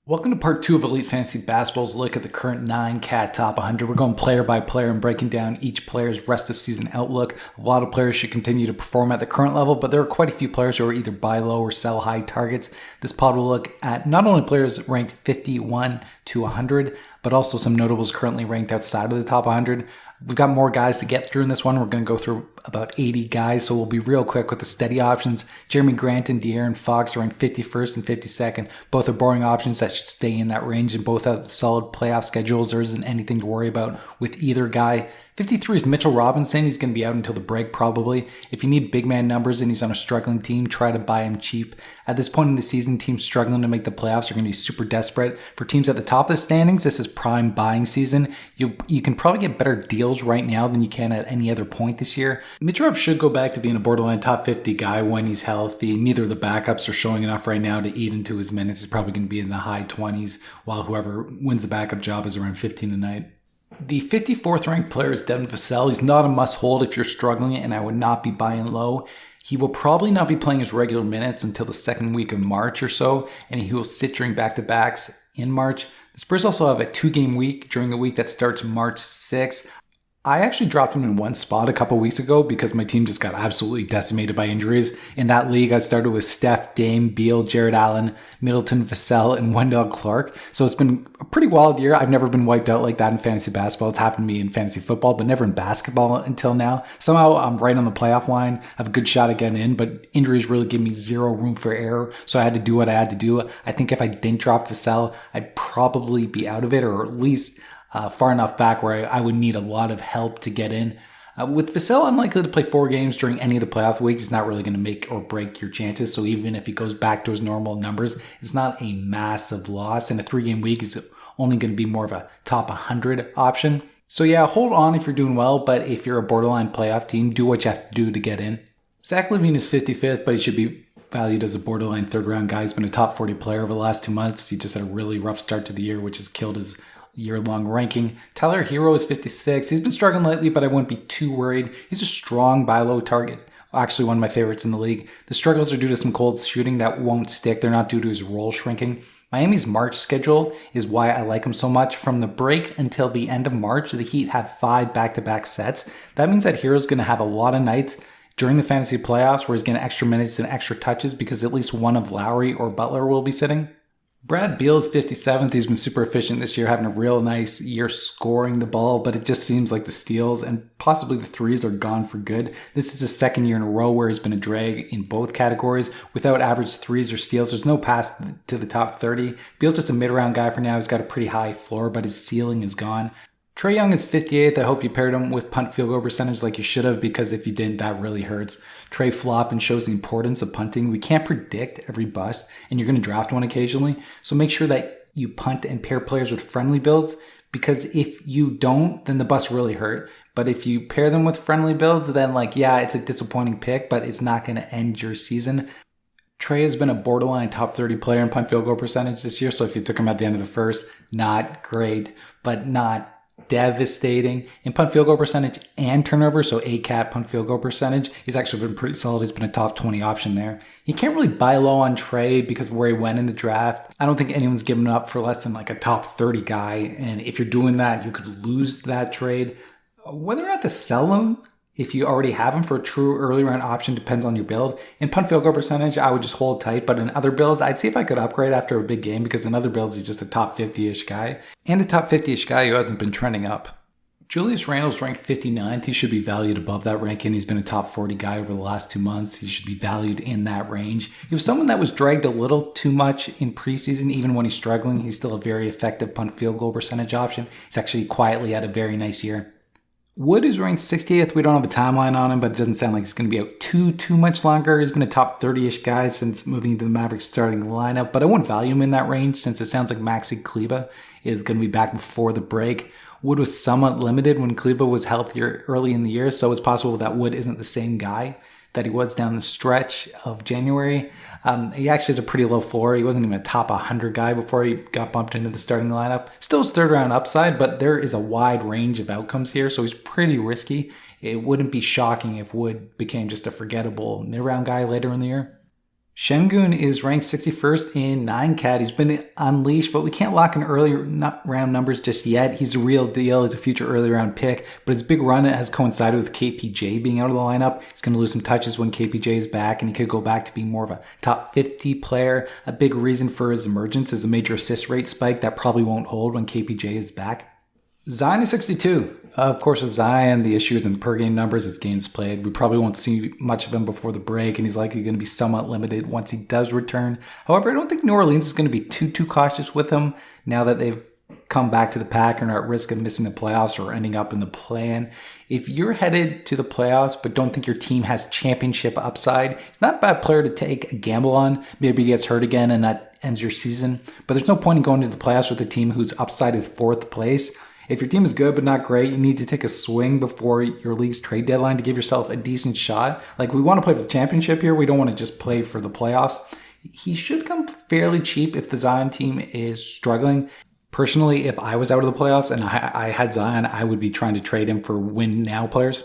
Welcome to part two of Elite Fantasy Basketball's look at the current 9-cat top 100. We're going player by player and breaking down each player's rest of season outlook. A lot of players should continue to perform at the current level, but there are quite a few players who are either buy low or sell high targets. This pod will look at not only players ranked 51 to 100, but also some notables currently ranked outside of the top 100. We've got more guys to get through in this one. We're going to go through about 80 guys, so we'll be real quick with the steady options. Jeremy Grant and De'Aaron Fox are ranked 51st and 52nd. Both are boring options that should stay in that range, and both have solid playoff schedules. There isn't anything to worry about with either guy. 53 is Mitchell Robinson. He's going to be out until the break probably. If you need big man numbers and he's on a struggling team, try to buy him cheap. At this point in the season, teams struggling to make the playoffs are going to be super desperate. For teams at the top of the standings, this is prime buying season. You can probably get better deals right now than you can at any other point this year. Mitch Rob should go back to being a borderline top 50 guy when he's healthy. Neither of the backups are showing enough right now to eat into his minutes. He's probably going to be in the high 20s, while whoever wins the backup job is around 15 a night. The 54th ranked player is Devin Vassell. He's not a must hold if you're struggling, and I would not be buying low. He will probably not be playing his regular minutes until the second week of March or so, and he will sit during back-to-backs in March. The Spurs also have a 2-game week during the week that starts March 6th. I actually dropped him in one spot a couple weeks ago because my team just got absolutely decimated by injuries. In that league, I started with Steph, Dame, Beal, Jared Allen, Middleton, Vassell, and Wendell Clark. So it's been a pretty wild year. I've never been wiped out like that in fantasy basketball. It's happened to me in fantasy football, but never in basketball until now. Somehow I'm right on the playoff line. I have a good shot at getting in, but injuries really give me zero room for error. So I had to do what I had to do. I think if I didn't drop Vassell, I'd probably be out of it, or at least far enough back where I would need a lot of help to get in. With Vassell unlikely to play 4 games during any of the playoff weeks, he's not really going to make or break your chances. So even if he goes back to his normal numbers, it's not a massive loss. In a 3-game week, he's only going to be more of a top 100 option. So yeah, hold on if you're doing well, but if you're a borderline playoff team, do what you have to do to get in. Zach LaVine is 55th, but he should be valued as a borderline 3rd-round guy. He's been a top 40 player over the last 2 months. He just had a really rough start to the year, which has killed his year-long ranking. Tyler Hero is 56. He's been struggling lately, but I wouldn't be too worried. He's a strong buy low target. Actually, one of my favorites in the league. The struggles are due to some cold shooting that won't stick. They're not due to his role shrinking. Miami's March schedule is why I like him so much. From the break until the end of March, the Heat have 5 back-to-back sets. That means that Hero's going to have a lot of nights during the fantasy playoffs where he's getting extra minutes and extra touches because at least one of Lowry or Butler will be sitting. Brad Beal is 57th. He's been super efficient this year, having a real nice year scoring the ball, but it just seems like the steals and possibly the threes are gone for good. This is his 2nd year in a row where he's been a drag in both categories. Without average threes or steals, there's no pass to the top 30. Beal's just a mid-round guy for now. He's got a pretty high floor, but his ceiling is gone. Trae Young is 58th. I hope you paired him with punt field goal percentage like you should have, because if you didn't, that really hurts. Trae flop and shows the importance of punting. We can't predict every bust, and you're going to draft one occasionally. So make sure that you punt and pair players with friendly builds, because if you don't, then the busts really hurt. But if you pair them with friendly builds, then it's a disappointing pick, but it's not going to end your season. Trae has been a borderline top 30 player in punt field goal percentage this year. So if you took him at the end of the first, not great, but not devastating. In punt field goal percentage and turnover, so ACAT punt field goal percentage, he's actually been pretty solid. He's been a top 20 option there. He can't really buy low on Trae because of where he went in the draft. I don't think anyone's given up for less than a top 30 guy, and if you're doing that, you could lose that trade. Whether or not to sell him, if you already have him for a true early round option, depends on your build. In punt field goal percentage, I would just hold tight, but in other builds, I'd see if I could upgrade after a big game, because in other builds, he's just a top 50-ish guy, and a top 50-ish guy who hasn't been trending up. Julius Randle's ranked 59th. He should be valued above that ranking. He's been a top 40 guy over the last 2 months. He should be valued in that range. He was someone that was dragged a little too much in preseason. Even when he's struggling, he's still a very effective punt field goal percentage option. He's actually quietly had a very nice year. Wood is ranked 60th. We don't have a timeline on him, but it doesn't sound like he's going to be out too much longer. He's been a top 30-ish guy since moving into the Mavericks starting lineup, but I wouldn't value him in that range since it sounds like Maxi Kleber is going to be back before the break. Wood was somewhat limited when Kleber was healthier early in the year, so it's possible that Wood isn't the same guy that he was down the stretch of January. He actually has a pretty low floor. He wasn't even a top 100 guy before he got bumped into the starting lineup. Still his 3rd-round upside, but there is a wide range of outcomes here, so he's pretty risky. It wouldn't be shocking if Wood became just a forgettable mid-round guy later in the year. Şengün is ranked 61st in 9cat. He's been unleashed, but we can't lock in early round numbers just yet. He's a real deal. He's a future early round pick, but his big run has coincided with KPJ being out of the lineup. He's going to lose some touches when KPJ is back, and he could go back to being more of a top 50 player. A big reason for his emergence is a major assist rate spike that probably won't hold when KPJ is back. Zion is 62. Of course, with Zion, the issue is in per game numbers as games played. We probably won't see much of him before the break, and he's likely going to be somewhat limited once he does return. However, I don't think New Orleans is going to be too cautious with him now that they've come back to the pack and are at risk of missing the playoffs or ending up in the play-in. If you're headed to the playoffs but don't think your team has championship upside, it's not a bad player to take a gamble on. Maybe he gets hurt again and that ends your season. But there's no point in going to the playoffs with a team whose upside is fourth place. If your team is good but not great, you need to take a swing before your league's trade deadline to give yourself a decent shot. Like, we want to play for the championship here. We don't want to just play for the playoffs. He should come fairly cheap if the Zion team is struggling. Personally, if I was out of the playoffs and I had Zion, I would be trying to trade him for win-now players.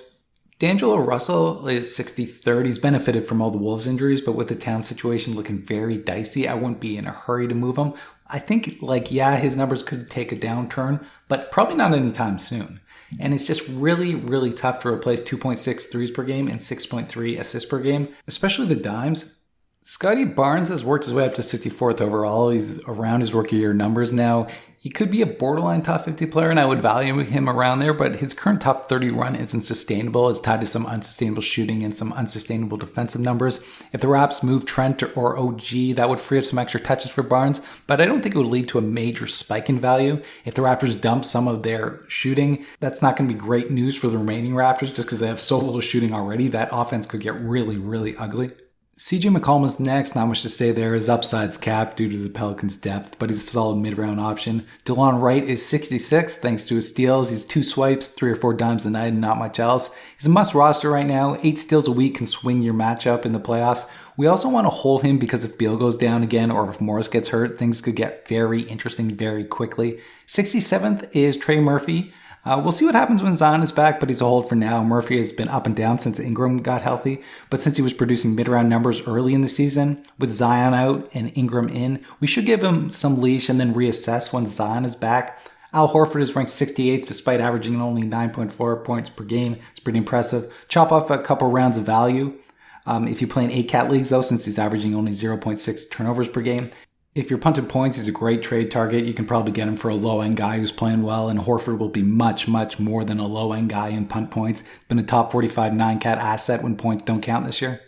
D'Angelo Russell is 63rd. He's benefited from all the Wolves injuries, but with the town situation looking very dicey, I wouldn't be in a hurry to move him. I think, his numbers could take a downturn, but probably not anytime soon. And it's just really tough to replace 2.6 threes per game and 6.3 assists per game, especially the dimes. Scotty Barnes has worked his way up to 64th overall. He's around his rookie year numbers now. He could be a borderline top 50 player, and I would value him around there, but his current top 30 run isn't sustainable. It's tied to some unsustainable shooting and some unsustainable defensive numbers. If the Raps move Trent or OG, that would free up some extra touches for Barnes, but I don't think it would lead to a major spike in value. If the Raptors dump some of their shooting, that's not going to be great news for the remaining Raptors just because they have so little shooting already. That offense could get really ugly. CJ McCollum is next. Not much to say there. His upside's capped due to the Pelicans' depth, but he's a solid mid-round option. DeLon Wright is 66 thanks to his steals. He's 2 swipes, 3 or 4 dimes a night, and not much else. He's a must roster right now. 8 steals a week can swing your matchup in the playoffs. We also want to hold him because if Beal goes down again or if Morris gets hurt, things could get very interesting very quickly. 67th is Trey Murphy. We'll see what happens when Zion is back, but he's a hold for now. Murphy has been up and down since Ingram got healthy, but since he was producing mid-round numbers early in the season, with Zion out and Ingram in, we should give him some leash and then reassess when Zion is back. Al Horford is ranked 68th despite averaging only 9.4 points per game. It's pretty impressive. Chop off a couple rounds of value. If you play in 8-cat leagues, though, since he's averaging only 0.6 turnovers per game. If you're punting points, he's a great trade target. You can probably get him for a low-end guy who's playing well, and Horford will be much more than a low-end guy in punt points. Been a top 45 9-cat asset when points don't count this year.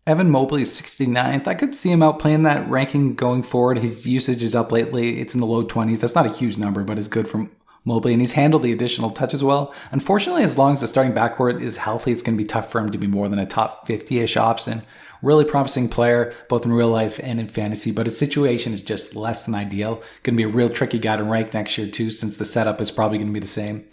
Evan Mobley is 69th. I could see him outplaying that ranking going forward. His usage is up lately. It's in the low 20s. That's not a huge number, but it's good for Mobley, and he's handled the additional touches well. Unfortunately, as long as the starting backcourt is healthy, it's going to be tough for him to be more than a top 50-ish option. Really promising player, both in real life and in fantasy, but his situation is just less than ideal. Going to be a real tricky guy to rank next year, too, since the setup is probably going to be the same.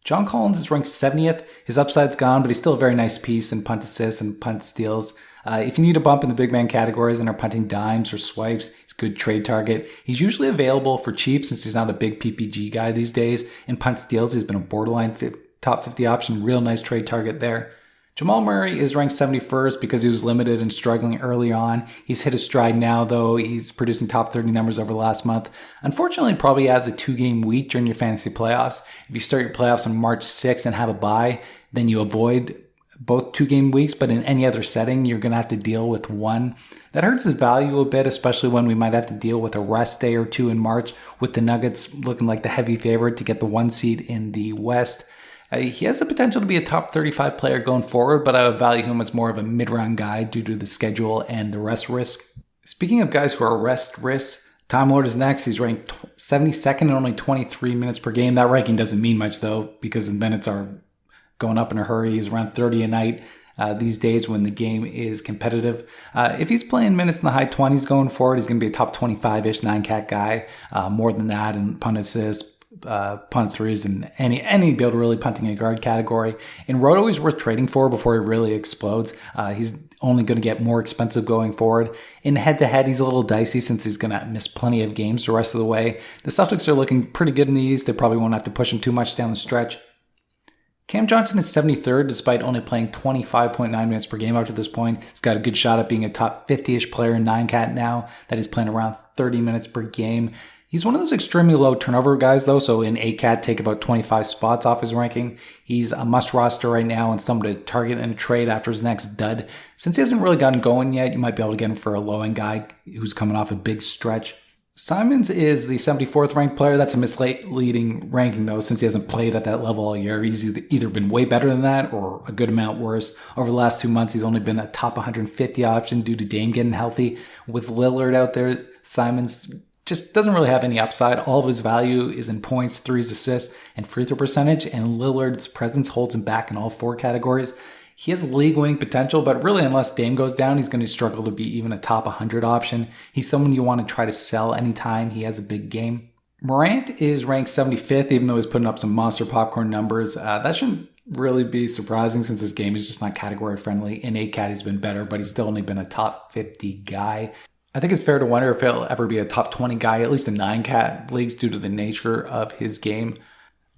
John Collins is ranked 70th. His upside's gone, but he's still a very nice piece in punt assists and punt steals. If you need a bump in the big man categories and are punting dimes or swipes, he's a good trade target. He's usually available for cheap since he's not a big PPG guy these days. In punt steals, he's been a borderline top 50 option. Real nice trade target there. Jamal Murray is ranked 71st because he was limited and struggling early on. He's hit his stride now, though. He's producing top 30 numbers over the last month. Unfortunately, probably has a 2-game week during your fantasy playoffs. If you start your playoffs on March 6th and have a bye, then you avoid both 2-game weeks, but in any other setting, you're going to have to deal with one. That hurts his value a bit, especially when we might have to deal with a rest day or two in March, with the Nuggets looking like the heavy favorite to get the 1 seed in the West. He has the potential to be a top 35 player going forward, but I would value him as more of a mid-round guy due to the schedule and the rest risk. Speaking of guys who are rest risks, Time Lord is next. He's ranked 72nd and only 23 minutes per game. That ranking doesn't mean much, though, because the minutes are going up in a hurry. He's around 30 a night these days when the game is competitive. If he's playing minutes in the high 20s going forward, he's going to be a top 25-ish 9-cat guy. More than that in punt assists, punt threes, and any build really punting a guard category. In Roto, he's worth trading for before he really explodes. He's only going to get more expensive going forward. In head-to-head, he's a little dicey since he's going to miss plenty of games the rest of the way. The Celtics are looking pretty good in the East. They probably won't have to push him too much down the stretch. Cam Johnson is 73rd despite only playing 25.9 minutes per game up to this point. He's got a good shot at being a top 50-ish player in 9-cat now that he's playing around 30 minutes per game. He's one of those extremely low turnover guys though, so in 8-cat take about 25 spots off his ranking. He's a must roster right now and someone to target in a trade after his next dud. Since he hasn't really gotten going yet, you might be able to get him for a low-end guy who's coming off a big stretch. Simons is the 74th ranked player. That's a misleading ranking though, since he hasn't played at that level all year. He's either been way better than that or a good amount worse. Over the last 2 months, he's only been a top 150 option due to Dame getting healthy. With Lillard out there, Simons just doesn't really have any upside. All of his value is in points, threes, assists, and free throw percentage, and Lillard's presence holds him back in all 4 categories. He has league-winning potential, but really unless Dame goes down, he's going to struggle to be even a top 100 option. He's someone you want to try to sell anytime he has a big game. Morant is ranked 75th, even though he's putting up some monster popcorn numbers. That shouldn't really be surprising since his game is just not category friendly. In 8-cat, he's been better, but he's still only been a top 50 guy. I think it's fair to wonder if he'll ever be a top 20 guy, at least in 9-cat leagues, due to the nature of his game.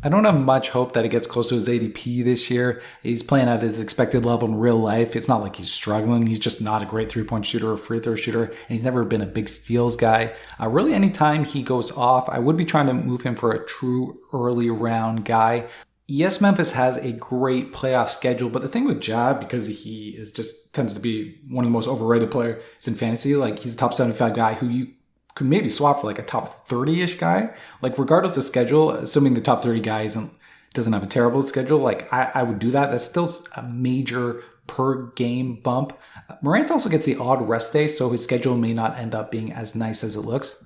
I don't have much hope that he gets close to his ADP this year. He's playing at his expected level in real life. It's not like he's struggling. He's just not a great three-point shooter or free throw shooter, and he's never been a big steals guy. Really, anytime he goes off, I would be trying to move him for a true early round guy. Yes, Memphis has a great playoff schedule, but the thing with Ja, because he is just tends to be one of the most overrated players in fantasy, like he's a top 75 guy who you could maybe swap for like a top 30-ish guy. Like regardless of schedule, assuming the top 30 guy doesn't have a terrible schedule, like I would do that. That's still a major per game bump. Morant also gets the odd rest day, so his schedule may not end up being as nice as it looks.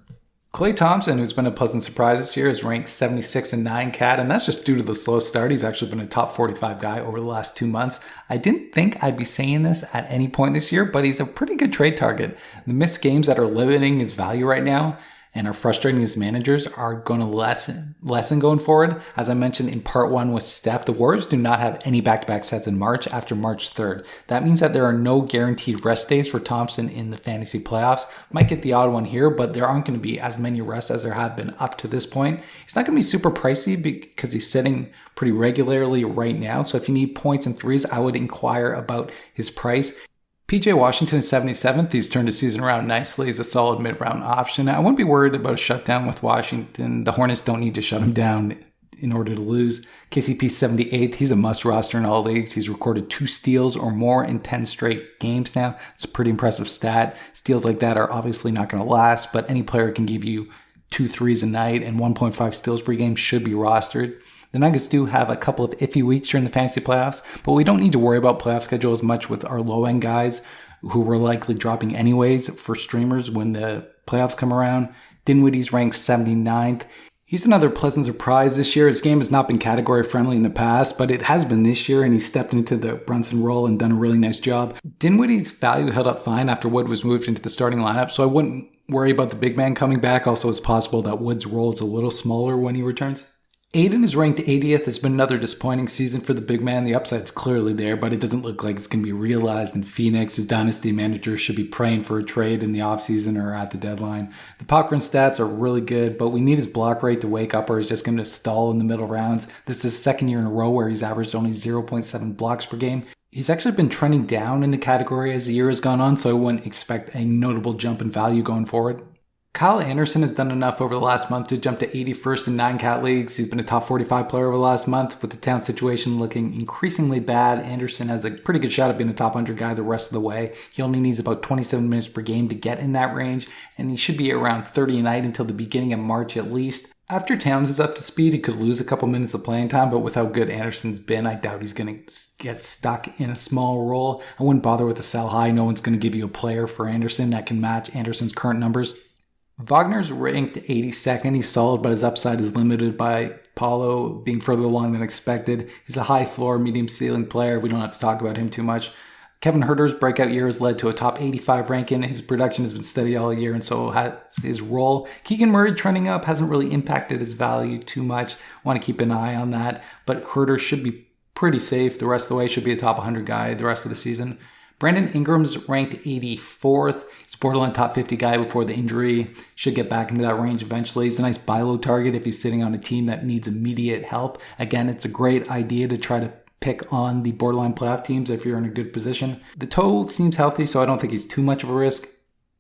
Klay Thompson, who's been a pleasant surprise this year, is ranked 76 in 9-cat, and that's just due to the slow start. He's actually been a top 45 guy over the last 2 months. I didn't think I'd be saying this at any point this year, but he's a pretty good trade target. The missed games that are limiting his value right now and are frustrating his managers are going to lessen going forward. As I mentioned in part 1 with Steph, the Warriors do not have any back-to-back sets in March after March 3rd. That means that there are no guaranteed rest days for Thompson in the fantasy playoffs. Might get the odd one here, but there aren't going to be as many rests as there have been up to this point. He's not going to be super pricey because he's sitting pretty regularly right now. So if you need points and threes, I would inquire about his price. PJ Washington is 77th. He's turned his season around nicely. He's a solid mid-round option. I wouldn't be worried about a shutdown with Washington. The Hornets don't need to shut him down in order to lose. KCP 78th. He's a must roster in all leagues. He's recorded 2 steals or more in 10 straight games now. It's a pretty impressive stat. Steals like that are obviously not going to last, but any player can give you 2 threes a night and 1.5 steals per game should be rostered. The Nuggets do have a couple of iffy weeks during the fantasy playoffs, but we don't need to worry about playoff schedule as much with our low-end guys who we're likely dropping anyways for streamers when the playoffs come around. Dinwiddie's ranked 79th. He's another pleasant surprise this year. His game has not been category friendly in the past, but it has been this year, and he stepped into the Brunson role and done a really nice job. Dinwiddie's value held up fine after Wood was moved into the starting lineup, so I wouldn't worry about the big man coming back. Also, it's possible that Wood's role is a little smaller when he returns. Aiden is ranked 80th. It's been another disappointing season for the big man. The upside's clearly there, but it doesn't look like it's going to be realized in Phoenix. His dynasty manager should be praying for a trade in the offseason or at the deadline. The popcorn stats are really good, but we need his block rate to wake up or he's just going to stall in the middle rounds. This is his second year in a row where he's averaged only 0.7 blocks per game. He's actually been trending down in the category as the year has gone on, so I wouldn't expect a notable jump in value going forward. Kyle Anderson has done enough over the last month to jump to 81st in 9-cat leagues. He's been a top 45 player over the last month. With the town situation looking increasingly bad, Anderson has a pretty good shot at being a top 100 guy the rest of the way. He only needs about 27 minutes per game to get in that range, and he should be around 30 a night until the beginning of March at least. After Towns is up to speed, he could lose a couple minutes of playing time, but with how good Anderson's been, I doubt he's going to get stuck in a small role. I wouldn't bother with a sell high. No one's going to give you a player for Anderson that can match Anderson's current numbers. Wagner's ranked 82nd. He's solid, but his upside is limited by Paulo being further along than expected. He's a high floor, medium ceiling player. We don't have to talk about him too much. Kevin Huerter's breakout year has led to a top 85 ranking. His production has been steady all year, and so has his role. Keegan Murray trending up hasn't really impacted his value too much. Want to keep an eye on that, but Huerter should be pretty safe the rest of the way. Should be a top 100 guy the rest of the season. Brandon Ingram's ranked 84th. He's a borderline top 50 guy before the injury. Should get back into that range eventually. He's a nice buy low target if he's sitting on a team that needs immediate help. Again, it's a great idea to try to pick on the borderline playoff teams if you're in a good position. The toe seems healthy, so I don't think he's too much of a risk.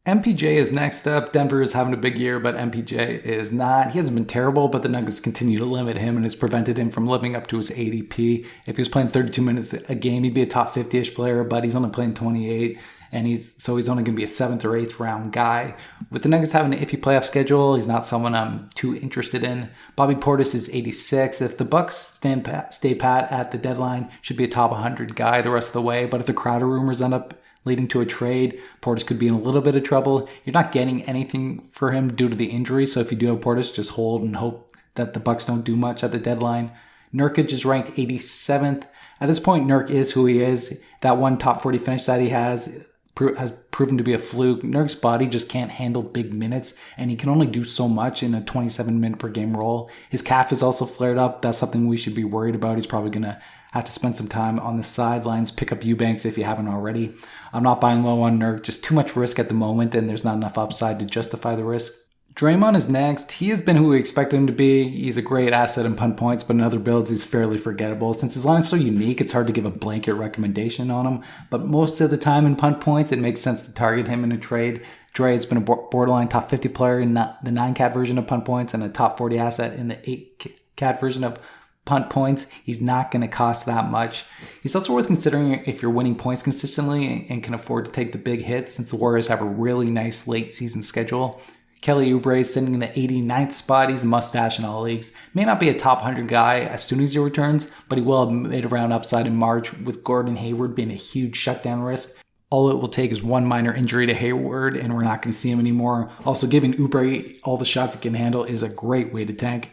MPJ is next up. Denver is having a big year, but MPJ is not. He hasn't been terrible, but the Nuggets continue to limit him and has prevented him from living up to his ADP. If he was playing 32 minutes a game, he'd be a top 50-ish player, but he's only playing 28, and he's only going to be a 7th or 8th round guy. With the Nuggets having an iffy playoff schedule, he's not someone I'm too interested in. Bobby Portis is 86. If the Bucks stay pat at the deadline, should be a top 100 guy the rest of the way, but if the Crowder rumors end up leading to a trade, Portis could be in a little bit of trouble. You're not getting anything for him due to the injury, so if you do have Portis, just hold and hope that the Bucks don't do much at the deadline. Nurkic is ranked 87th. At this point, Nurk is who he is. That one top 40 finish that he has proven to be a fluke. Nurk's body just can't handle big minutes, and he can only do so much in a 27-minute per game role. His calf is also flared up. That's something we should be worried about. He's probably going to have to spend some time on the sidelines. Pick up Eubanks if you haven't already. I'm not buying low on Nurk. Just too much risk at the moment, and there's not enough upside to justify the risk. Draymond is next. He has been who we expected him to be. He's a great asset in punt points, but in other builds, he's fairly forgettable. Since his line is so unique, it's hard to give a blanket recommendation on him, but most of the time in punt points, it makes sense to target him in a trade. Dre has been a borderline top 50 player in the 9-cat version of punt points and a top 40 asset in the 8-cat version of punt points. He's not going to cost that much. He's also worth considering if you're winning points consistently and can afford to take the big hits, since the Warriors have a really nice late season schedule. Kelly Oubre is sitting in the 89th spot. He's a mustache in all leagues. May not be a top 100 guy as soon as he returns, but he will have mid-round upside in March, with Gordon Hayward being a huge shutdown risk. All it will take is one minor injury to Hayward, and we're not going to see him anymore. Also, giving Oubre all the shots he can handle is a great way to tank.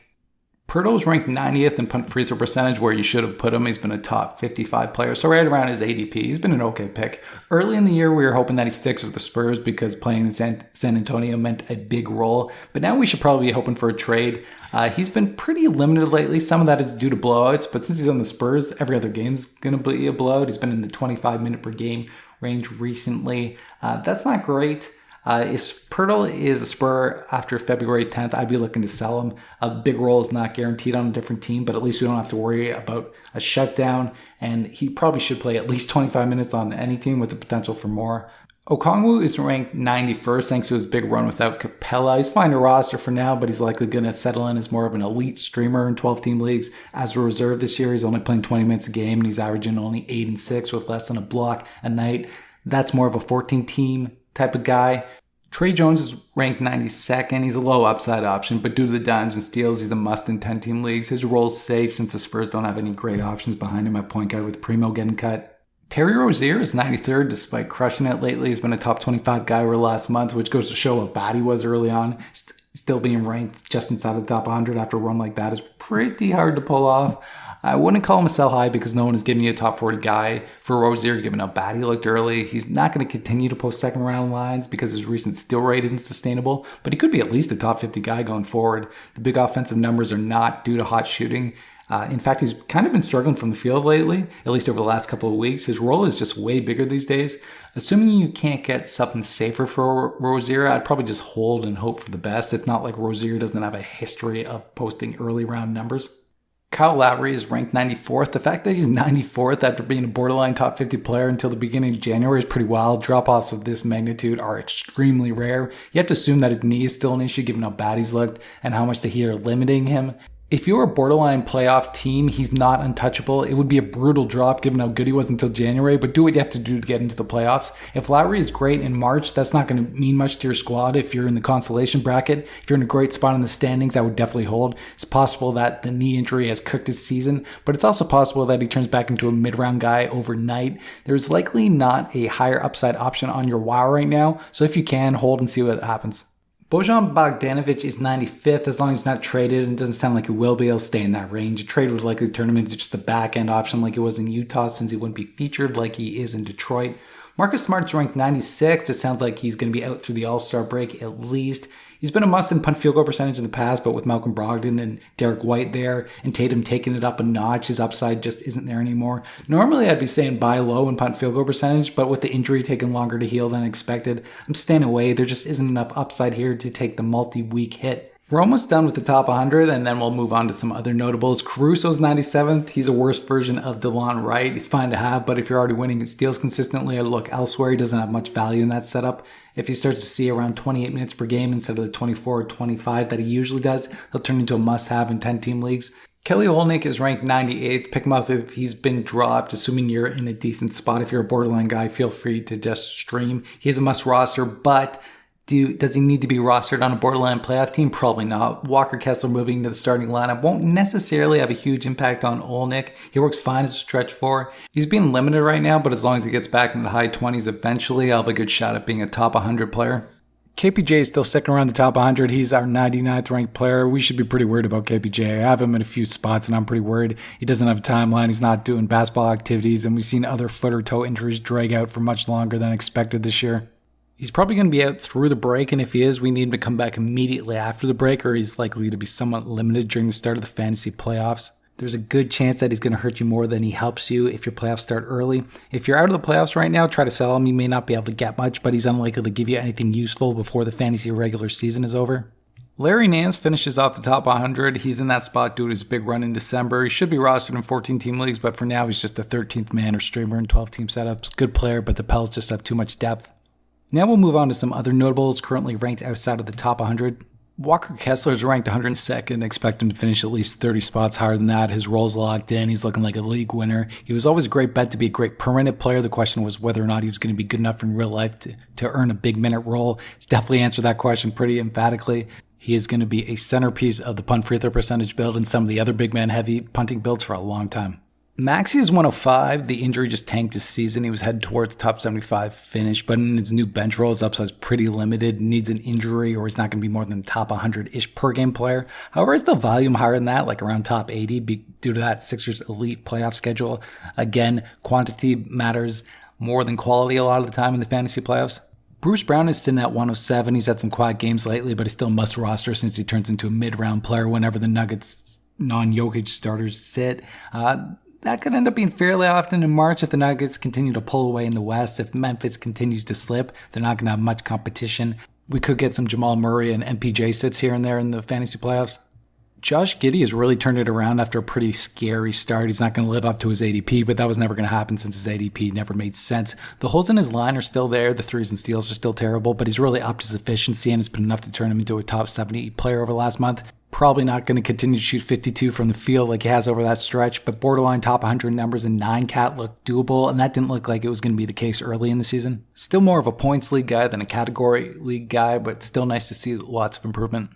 Pirtle is ranked 90th in punt free throw percentage, where you should have put him. He's been a top 55 player, so right around his ADP. He's been an okay pick. Early in the year, we were hoping that he sticks with the Spurs because playing in San Antonio meant a big role, but now we should probably be hoping for a trade. He's been pretty limited lately. Some of that is due to blowouts, but since he's on the Spurs, every other game's going to be a blowout. He's been in the 25-minute per game range recently. That's not great. If Pirtle is a Spur after February 10th, I'd be looking to sell him. A big role is not guaranteed on a different team, but at least we don't have to worry about a shutdown, and he probably should play at least 25 minutes on any team with the potential for more. Okongwu is ranked 91st thanks to his big run without Capella. He's fine to roster for now, but he's likely going to settle in as more of an elite streamer in 12-team leagues. As a reserve this year, he's only playing 20 minutes a game, and he's averaging only 8 and 6 with less than a block a night. That's more of a 14-team type of guy. Trey Jones is ranked 92nd. He's a low upside option, but due to the dimes and steals, he's a must in 10-team leagues. His role's safe since the Spurs don't have any great options behind him at point guard, with Primo getting cut. Terry Rozier is 93rd despite crushing it lately. He's been a top 25 guy over the last month, which goes to show how bad he was early on. Still being ranked just inside of the top 100 after a run like that is pretty hard to pull off. I wouldn't call him a sell high because no one is giving you a top 40 guy for Rozier, given how bad he looked early. He's not going to continue to post second round lines because his recent steal rate isn't sustainable, but he could be at least a top 50 guy going forward. The big offensive numbers are not due to hot shooting. In fact, he's kind of been struggling from the field lately, at least over the last couple of weeks. His role is just way bigger these days. Assuming you can't get something safer for Rozier, I'd probably just hold and hope for the best. It's not like Rozier doesn't have a history of posting early round numbers. Kyle Lowry is ranked 94th. The fact that he's 94th after being a borderline top 50 player until the beginning of January is pretty wild. Drop-offs of this magnitude are extremely rare. You have to assume that his knee is still an issue given how bad he's looked and how much the Heat are limiting him. If you're a borderline playoff team, he's not untouchable. It would be a brutal drop given how good he was until January, but do what you have to do to get into the playoffs. If Lowry is great in March, that's not going to mean much to your squad. If you're in the consolation bracket, if you're in a great spot in the standings, I would definitely hold. It's possible that the knee injury has cooked his season, but it's also possible that he turns back into a mid-round guy overnight. There's likely not a higher upside option on your wire right now, so if you can, hold and see what happens. Bojan Bogdanovic is 95th. As long as he's not traded, and it doesn't sound like he will be, he'll stay in that range. A trade would likely turn him into just a back-end option like it was in Utah, since he wouldn't be featured like he is in Detroit. Marcus Smart's ranked 96th. It sounds like he's going to be out through the All-Star break at least. He's been a must in punt field goal percentage in the past, but with Malcolm Brogdon and Derek White there and Tatum taking it up a notch, his upside just isn't there anymore. Normally, I'd be saying buy low in punt field goal percentage, but with the injury taking longer to heal than expected, I'm staying away. There just isn't enough upside here to take the multi-week hit. We're almost done with the top 100, and then we'll move on to some other notables. Caruso's 97th. He's a worse version of DeLon Wright. He's fine to have, but if you're already winning steals consistently, I'd look elsewhere. He doesn't have much value in that setup. If he starts to see around 28 minutes per game instead of the 24 or 25 that he usually does, he'll turn into a must-have in 10-team leagues. Kelly Olynyk is ranked 98th. Pick him up if he's been dropped, assuming you're in a decent spot. If you're a borderline guy, feel free to just stream. He is a must roster, but does he need to be rostered on a borderline playoff team? Probably not. Walker Kessler moving to the starting lineup won't necessarily have a huge impact on Olynyk. He works fine as a stretch four. He's being limited right now, but as long as he gets back in the high 20s eventually, I'll have a good shot at being a top 100 player. KPJ is still sticking around the top 100. He's our 99th ranked player. We should be pretty worried about KPJ. I have him in a few spots, and I'm pretty worried. He doesn't have a timeline. He's not doing basketball activities, and we've seen other foot or toe injuries drag out for much longer than expected this year. He's probably going to be out through the break, and if he is, we need him to come back immediately after the break, or he's likely to be somewhat limited during the start of the fantasy playoffs. There's a good chance that he's going to hurt you more than he helps you if your playoffs start early. If you're out of the playoffs right now, try to sell him. You may not be able to get much, but he's unlikely to give you anything useful before the fantasy regular season is over. Larry Nance finishes off the top 100. He's in that spot due to his big run in December. He should be rostered in 14-team leagues, but for now, he's just a 13th man or streamer in 12-team setups. Good player, but the Pels just have too much depth. Now we'll move on to some other notables currently ranked outside of the top 100. Walker Kessler is ranked 102nd. Expect him to finish at least 30 spots higher than that. His role's locked in. He's looking like a league winner. He was always a great bet to be a great permanent player. The question was whether or not he was going to be good enough in real life to earn a big minute role. He's definitely answered that question pretty emphatically. He is going to be a centerpiece of the punt free throw percentage build and some of the other big man heavy punting builds for a long time. Maxey is 105. The injury just tanked his season. He was headed towards top 75 finish, but in his new bench role, his upside is pretty limited. Needs an injury or he's not going to be more than top 100-ish per game player. However, I still value him higher than that, like around top 80 due to that Sixers elite playoff schedule. Again, quantity matters more than quality a lot of the time in the fantasy playoffs. Bruce Brown is sitting at 107. He's had some quiet games lately, but he's still must roster since he turns into a mid-round player whenever the Nuggets non-Jokic starters sit. That could end up being fairly often in March if the Nuggets continue to pull away in the West. If Memphis continues to slip, they're not going to have much competition. We could get some Jamal Murray and MPJ sits here and there in the fantasy playoffs. Josh Giddey has really turned it around after a pretty scary start. He's not going to live up to his ADP, but that was never going to happen since his ADP never made sense. The holes in his line are still there. The threes and steals are still terrible, but he's really upped his efficiency and it's been enough to turn him into a top 70 player over the last month. Probably not going to continue to shoot 52 from the field like he has over that stretch, but borderline top 100 numbers in 9-cat looked doable, and that didn't look like it was going to be the case early in the season. Still more of a points league guy than a category league guy, but still nice to see lots of improvement.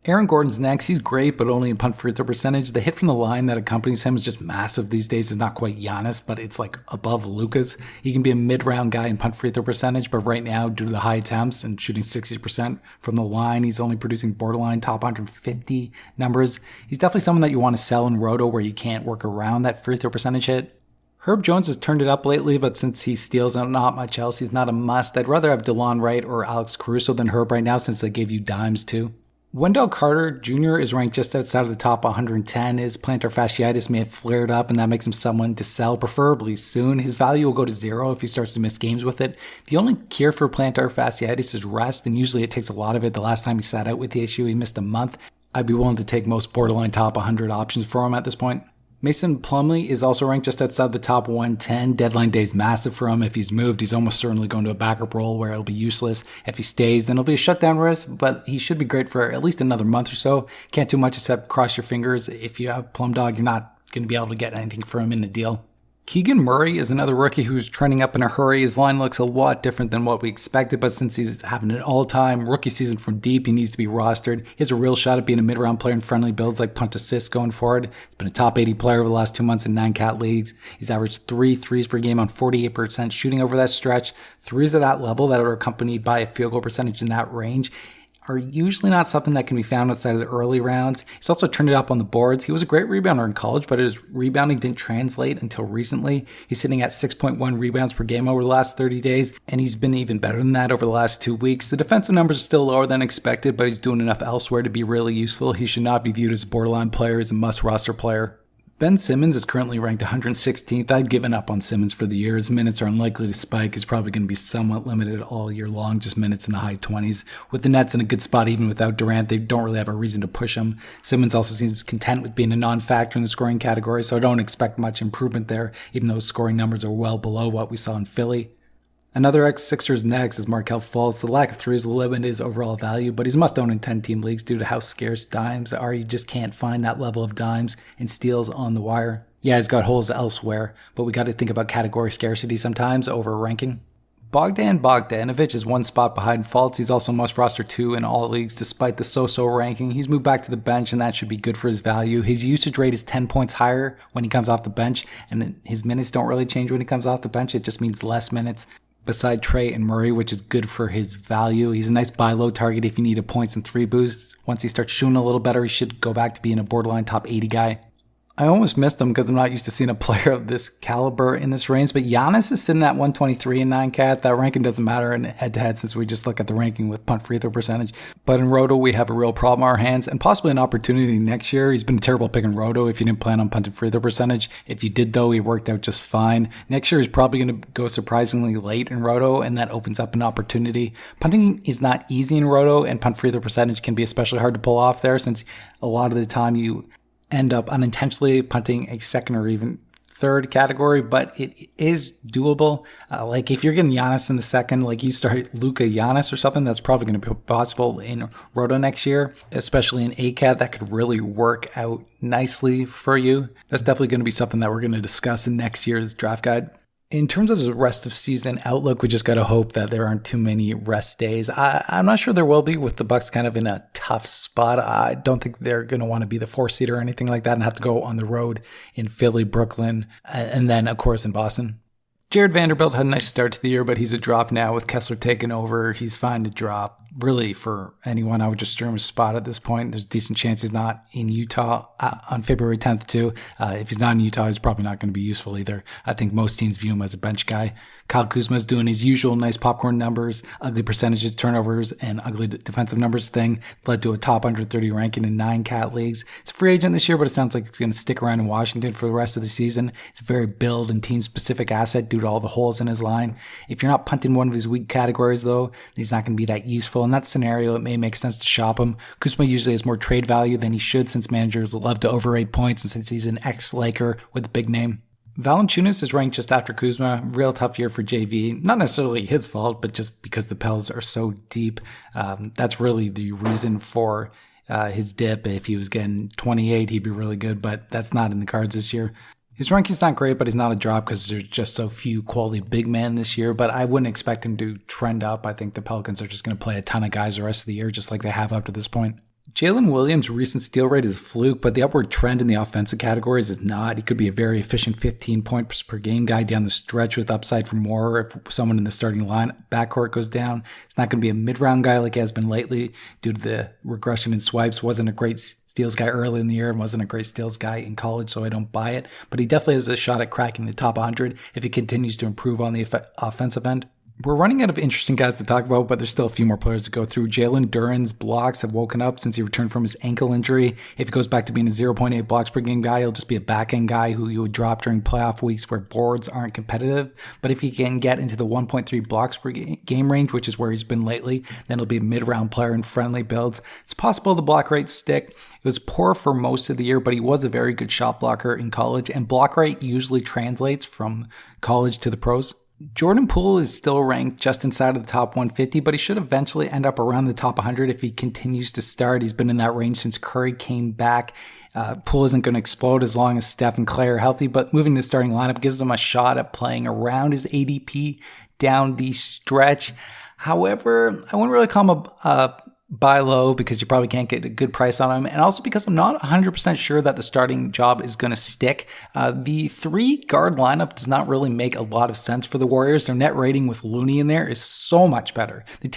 Aaron Gordon's next. He's great, but only in punt free throw percentage. The hit from the line that accompanies him is just massive these days. It's not quite Giannis, but it's like above Luka's. He can be a mid-round guy in punt free throw percentage, but right now, due to the high attempts and shooting 60% from the line, he's only producing borderline top 150 numbers. He's definitely someone that you want to sell in Roto where you can't work around that free throw percentage hit. Herb Jones has turned it up lately, but since he steals and not much else, he's not a must. I'd rather have DeLon Wright or Alex Caruso than Herb right now since they gave you dimes too. Wendell Carter Jr. is ranked just outside of the top 110. His plantar fasciitis may have flared up, and that makes him someone to sell, preferably soon. His value will go to zero if he starts to miss games with it. The only cure for plantar fasciitis is rest, and usually it takes a lot of it. The last time he sat out with the issue, he missed a month. I'd be willing to take most borderline top 100 options for him at this point. Mason Plumlee is also ranked just outside the top 110. Deadline day is massive for him. If he's moved, he's almost certainly going to a backup role where it'll be useless. If he stays, then it'll be a shutdown risk, but he should be great for at least another month or so. Can't do much except cross your fingers. If you have Plum Dog, you're not going to be able to get anything for him in a deal. Keegan Murray is another rookie who's trending up in a hurry. His line looks a lot different than what we expected, but since he's having an all-time rookie season from deep, he needs to be rostered. He has a real shot at being a mid-round player in friendly builds like punt assists going forward. He's been a top 80 player over the last 2 months in 9-cat leagues. He's averaged 3 threes per game on 48% shooting over that stretch. Threes at that level that are accompanied by a field goal percentage in that range are usually not something that can be found outside of the early rounds. He's also turned it up on the boards. He was a great rebounder in college, but his rebounding didn't translate until recently. He's sitting at 6.1 rebounds per game over the last 30 days, and he's been even better than that over the last 2 weeks. The defensive numbers are still lower than expected, but he's doing enough elsewhere to be really useful. He should not be viewed as a borderline player, as a must-roster player. Ben Simmons is currently ranked 116th. I've given up on Simmons for the year. His minutes are unlikely to spike. He's probably going to be somewhat limited all year long, just minutes in the high 20s. With the Nets in a good spot, even without Durant, they don't really have a reason to push him. Simmons also seems content with being a non-factor in the scoring category, so I don't expect much improvement there, even though his scoring numbers are well below what we saw in Philly. Another ex-Sixers next is Markelle Fultz. The lack of threes will limit his overall value, but he's must-own in 10-team leagues due to how scarce dimes are. You just can't find that level of dimes and steals on the wire. Yeah, he's got holes elsewhere, but we got to think about category scarcity sometimes over ranking. Bogdan Bogdanovic is one spot behind Fultz. He's also must-roster 2 in all leagues despite the so-so ranking. He's moved back to the bench, and that should be good for his value. His usage rate is 10 points higher when he comes off the bench, and his minutes don't really change when he comes off the bench. It just means less minutes beside Trey and Murray, which is good for his value. He's a nice buy low target if you need a points and 3 boost. Once he starts shooting a little better, he should go back to being a borderline top 80 guy. I almost missed him because I'm not used to seeing a player of this caliber in this range, but Giannis is sitting at 123 in 9-cat. That ranking doesn't matter in head-to-head since we just look at the ranking with punt free throw percentage. But in Roto, we have a real problem on our hands and possibly an opportunity next year. He's been a terrible pick in Roto if you didn't plan on punting free throw percentage. If you did, though, he worked out just fine. Next year, he's probably going to go surprisingly late in Roto, and that opens up an opportunity. Punting is not easy in Roto, and punt free throw percentage can be especially hard to pull off there since a lot of the time you end up unintentionally punting a second or even third category, but it is doable. Like if you're getting Giannis in the second, like you start Luka Giannis or something, that's probably going to be possible in Roto next year, especially in ACAT. That could really work out nicely for you. That's definitely going to be something that we're going to discuss in next year's draft guide. In terms of the rest of season outlook, we just got to hope that there aren't too many rest days. I'm not sure there will be with the Bucks kind of in a tough spot. I don't think they're going to want to be the 4th seed or anything like that and have to go on the road in Philly, Brooklyn, and then, of course, in Boston. Jared Vanderbilt had a nice start to the year, but he's a drop now with Kessler taking over. He's fine to drop. Really, for anyone, I would just stream his spot at this point. There's a decent chance he's not in Utah on February 10th, too. If he's not in Utah, he's probably not going to be useful either. I think most teams view him as a bench guy. Kyle Kuzma's doing his usual nice popcorn numbers, ugly percentages, turnovers, and ugly defensive numbers thing. Led to a top 130 ranking in 9-cat leagues. He's a free agent this year, but it sounds like he's going to stick around in Washington for the rest of the season. It's a very build and team-specific asset due to all the holes in his line. If you're not punting one of his weak categories, though, he's not going to be that useful. In that scenario, it may make sense to shop him. Kuzma usually has more trade value than he should since managers love to overrate points and since he's an ex-Laker with a big name. Valanciunas is ranked just after Kuzma. Real tough year for JV. Not necessarily his fault, but just because the Pels are so deep. That's really the reason for his dip. If he was getting 28, he'd be really good, but that's not in the cards this year. His ranking's not great, but he's not a drop because there's just so few quality big men this year, but I wouldn't expect him to trend up. I think the Pelicans are just going to play a ton of guys the rest of the year, just like they have up to this point. Jalen Williams' recent steal rate is a fluke, but the upward trend in the offensive categories is not. He could be a very efficient 15 points per game guy down the stretch with upside for more if someone in the starting line backcourt goes down. It's not going to be a mid-round guy like he has been lately due to the regression in swipes. Wasn't a great steals guy early in the year and wasn't a great steals guy in college, so I don't buy it. But he definitely has a shot at cracking the top 100 if he continues to improve on the offensive end. We're running out of interesting guys to talk about, but there's still a few more players to go through. Jalen Duren's blocks have woken up since he returned from his ankle injury. If he goes back to being a 0.8 blocks per game guy, he'll just be a back-end guy who you would drop during playoff weeks where boards aren't competitive. But if he can get into the 1.3 blocks per game range, which is where he's been lately, then he'll be a mid-round player in friendly builds. It's possible the block rate stick. It was poor for most of the year, but he was a very good shot blocker in college, and block rate usually translates from college to the pros. Jordan Poole is still ranked just inside of the top 150, but he should eventually end up around the top 100 if he continues to start. He's been in that range since Curry came back. Poole isn't going to explode as long as Steph and Clay are healthy, but moving to the starting lineup gives him a shot at playing around his ADP down the stretch. However, I wouldn't really call him a buy low because you probably can't get a good price on him, and also because I'm not 100% sure that the starting job is going to stick. The 3-guard lineup does not really make a lot of sense for the Warriors. Their net rating with Looney in there is so much better. The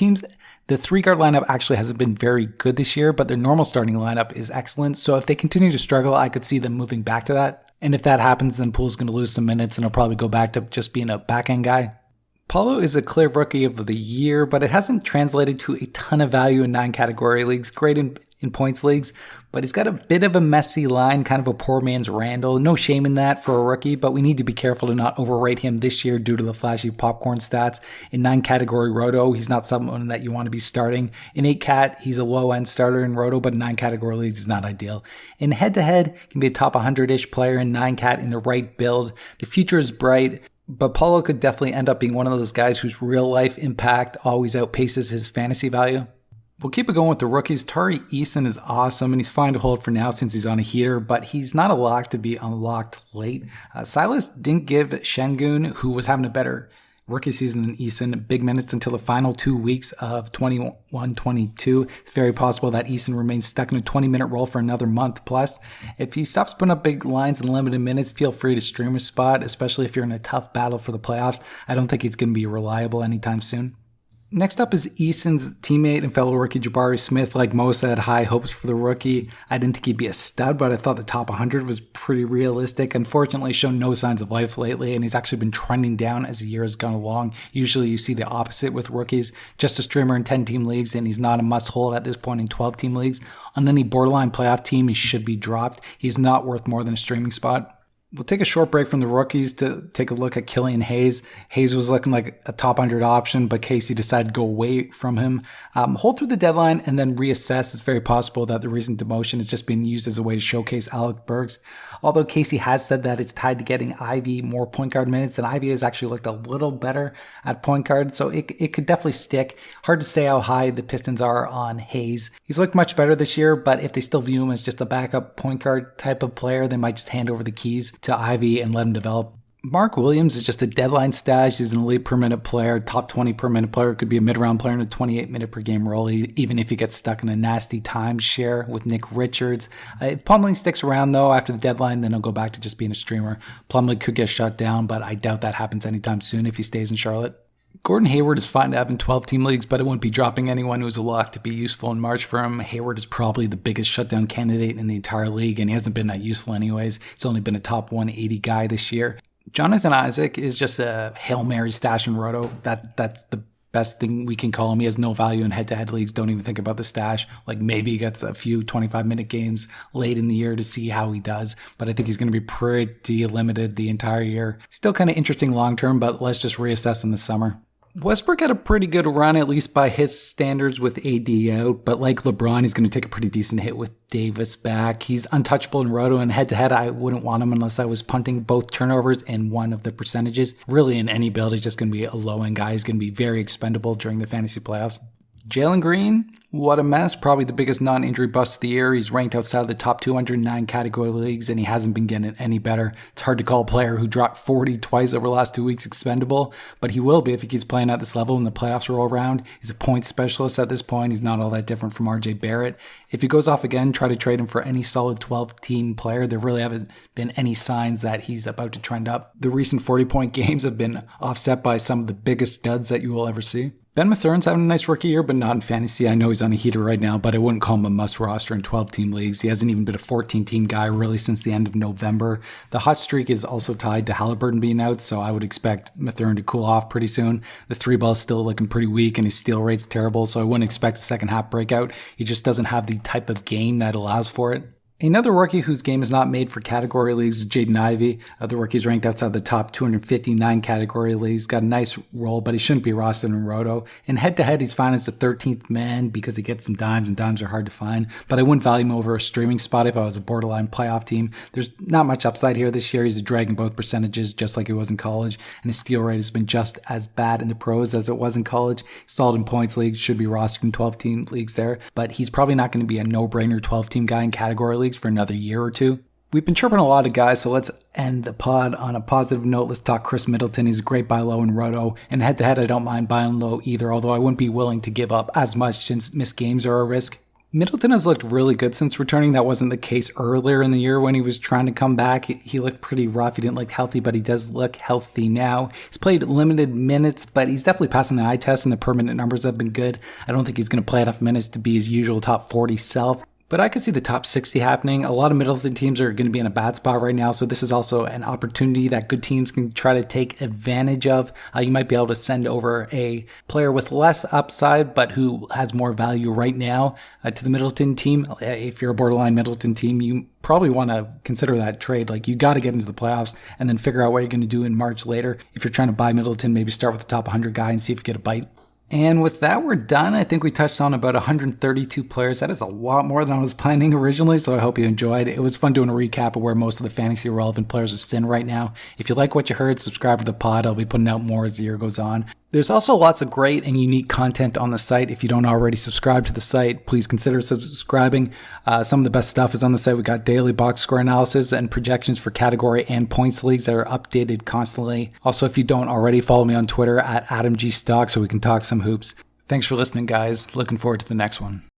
3-guard lineup actually hasn't been very good this year, but their normal starting lineup is excellent. So if they continue to struggle, I could see them moving back to that. And if that happens, then Poole's going to lose some minutes and he'll probably go back to just being a back-end guy. Paolo is a clear rookie of the year, but it hasn't translated to a ton of value in 9-category leagues. Great in points leagues, but he's got a bit of a messy line, kind of a poor man's Randall. No shame in that for a rookie, but we need to be careful to not overrate him this year due to the flashy popcorn stats. In 9-category Roto, he's not someone that you want to be starting. In 8-cat, he's a low-end starter in Roto, but in 9-category leagues, he's not ideal. In head-to-head, he can be a top 100-ish player in 9-cat in the right build. The future is bright. But Paulo could definitely end up being one of those guys whose real-life impact always outpaces his fantasy value. We'll keep it going with the rookies. Tari Eason is awesome, and he's fine to hold for now since he's on a heater, but he's not a lock to be unlocked late. Silas didn't give Şengün, who was having a better rookie season than Eason, big minutes until the final 2 weeks of 21-22. It's very possible that Eason remains stuck in a 20-minute role for another month plus. If he stops putting up big lines in limited minutes, feel free to stream a spot, especially if you're in a tough battle for the playoffs. I don't think he's going to be reliable anytime soon. Next up is Eason's teammate and fellow rookie Jabari Smith. Like Mo said, high hopes for the rookie. I didn't think he'd be a stud, but I thought the top 100 was pretty realistic. Unfortunately, shown no signs of life lately, and he's actually been trending down as the year has gone along. Usually you see the opposite with rookies. Just a streamer in 10-team leagues, and he's not a must-hold at this point in 12-team leagues. On any borderline playoff team, he should be dropped. He's not worth more than a streaming spot. We'll take a short break from the rookies to take a look at Killian Hayes. Hayes was looking like a top 100 option, but Casey decided to go away from him. Hold through the deadline and then reassess. It's very possible that the recent demotion is just being used as a way to showcase Alec Burks. Although Casey has said that it's tied to getting Ivy more point guard minutes, and Ivy has actually looked a little better at point guard, so it could definitely stick. Hard to say how high the Pistons are on Hayes. He's looked much better this year, but if they still view him as just a backup point guard type of player, they might just hand over the keys to Ivy and let him develop. Mark Williams is just a deadline stash. He's an elite per minute player, top 20 per minute player, could be a mid-round player in a 28-minute per game role, even if he gets stuck in a nasty timeshare with Nick Richards. If Plumlee sticks around, though, after the deadline, then he'll go back to just being a streamer. Plumlee could get shut down, but I doubt that happens anytime soon if he stays in Charlotte. Gordon Hayward is fine to have in 12-team leagues, but it wouldn't be dropping anyone who's a lock to be useful in March for him. Hayward is probably the biggest shutdown candidate in the entire league, and he hasn't been that useful anyways. He's only been a top 180 guy this year. Jonathan Isaac is just a Hail Mary stash in Roto. That's the best thing we can call him. He has no value in head-to-head leagues. Don't even think about the stash. Like maybe he gets a few 25-minute games late in the year to see how he does, but I think he's going to be pretty limited the entire year. Still kind of interesting long-term, but let's just reassess in the summer. Westbrook had a pretty good run, at least by his standards, with AD out, but like LeBron, he's going to take a pretty decent hit with Davis back. He's untouchable in Roto, and head-to-head, I wouldn't want him unless I was punting both turnovers and one of the percentages. Really, in any build, he's just going to be a low-end guy. He's going to be very expendable during the fantasy playoffs. Jalen Green, what a mess. Probably the biggest non-injury bust of the year. He's ranked outside of the top 209 category leagues, and he hasn't been getting any better. It's hard to call a player who dropped 40 twice over the last 2 weeks expendable, but he will be if he keeps playing at this level when the playoffs roll around. He's a point specialist at this point. He's not all that different from RJ Barrett. If he goes off again, try to trade him for any solid 12-team player. There really haven't been any signs that he's about to trend up. The recent 40-point games have been offset by some of the biggest studs that you will ever see. Ben Mathurin's having a nice rookie year, but not in fantasy. I know he's on a heater right now, but I wouldn't call him a must roster in 12-team leagues. He hasn't even been a 14-team guy really since the end of November. The hot streak is also tied to Halliburton being out, so I would expect Mathurin to cool off pretty soon. The three ball is still looking pretty weak, and his steal rate's terrible, so I wouldn't expect a second half breakout. He just doesn't have the type of game that allows for it. Another rookie whose game is not made for category leagues is Jaden Ivey. The rookie's ranked outside the top 259 category leagues. Got a nice role, but he shouldn't be rostered in Roto. In head-to-head, he's fine as the 13th man because he gets some dimes, and dimes are hard to find. But I wouldn't value him over a streaming spot if I was a borderline playoff team. There's not much upside here this year. He's a drag in both percentages, just like he was in college. And his steal rate has been just as bad in the pros as it was in college. Solid in points leagues, should be rostered in 12-team leagues there. But he's probably not going to be a no-brainer 12-team guy in category leagues for another year or two. We've been chirping a lot of guys, so let's end the pod on a positive note. Let's talk Chris Middleton. He's a great buy low in Roto, and head-to-head, I don't mind buying low either, although I wouldn't be willing to give up as much since missed games are a risk. Middleton has looked really good since returning. That wasn't the case earlier in the year when he was trying to come back. He looked pretty rough. He didn't look healthy, but he does look healthy now. He's played limited minutes, but he's definitely passing the eye test, and the permanent numbers have been good. I don't think he's going to play enough minutes to be his usual top 40 self. But I could see the top 60 happening. A lot of Middleton teams are going to be in a bad spot right now, so this is also an opportunity that good teams can try to take advantage of. You might be able to send over a player with less upside, but who has more value right now to the Middleton team. If you're a borderline Middleton team, you probably want to consider that trade. Like, you got to get into the playoffs and then figure out what you're going to do in March later. If you're trying to buy Middleton, maybe start with the top 100 guy and see if you get a bite. And with that, we're done. I think we touched on about 132 players. That is a lot more than I was planning originally, so I hope you enjoyed. It was fun doing a recap of where most of the fantasy relevant players are sitting right now. If you like what you heard, subscribe to the pod. I'll be putting out more as the year goes on. There's also lots of great and unique content on the site. If you don't already subscribe to the site, please consider subscribing. Some of the best stuff is on the site. We got daily box score analysis and projections for category and points leagues that are updated constantly. Also, if you don't already, follow me on Twitter at AdamGStock so we can talk some hoops. Thanks for listening, guys. Looking forward to the next one.